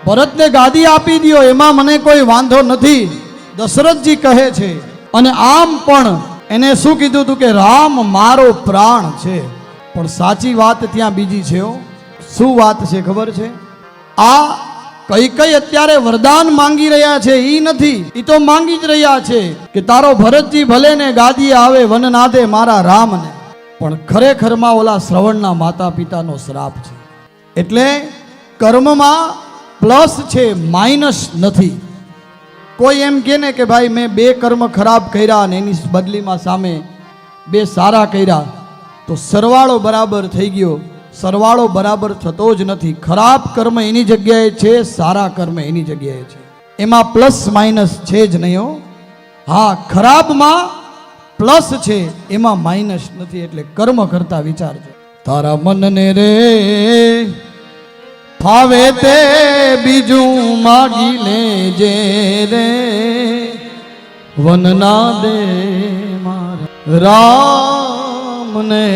ભરતને ગાદી આપી દો એમાં મને કોઈ વાંધો નથી, દશરથજી કહે છે. અને આમ પણ એને શું કીધું હતું કે રામ મારો પ્રાણ છે. પણ સાચી વાત ત્યાં બીજી છે. શું વાત છે ખબર છે? આ કઈ અત્યારે વરદાન માંગી રહ્યા છે એ નથી, એ તો માંગી જ રહ્યા છે કે તારો ભરતજી ભલે ને ગાદી આવે વન નાદે મારા રામને. પણ ખરેખરમાં ઓલા શ્રવણના માતા પિતાનો શ્રાપ છે. એટલે કર્મમાં પ્લસ છે, માઇનસ નથી. કોઈ એમ કહે ને કે ભાઈ મેં 2 કર્મ ખરાબ કર્યા અને એની બદલીમાં સામે 2 સારા કર્યા, તો સરવાળો બરાબર થઈ ગયો. સરવાળો બરાબર થતો જ નથી. ખરાબ કર્મ એની જગ્યાએ છે, સારા કર્મ એની જગ્યાએ છે. એમાં પ્લસ માઇનસ છે જ નહીં. હા, ખરાબમાં પ્લસ છે, એમાં માઇનસ નથી. એટલે કર્મ કરતા વિચારજો. તારા મનને રે ફાવે તે બીજું માગી લેજે રે, વનના દે મારા રામને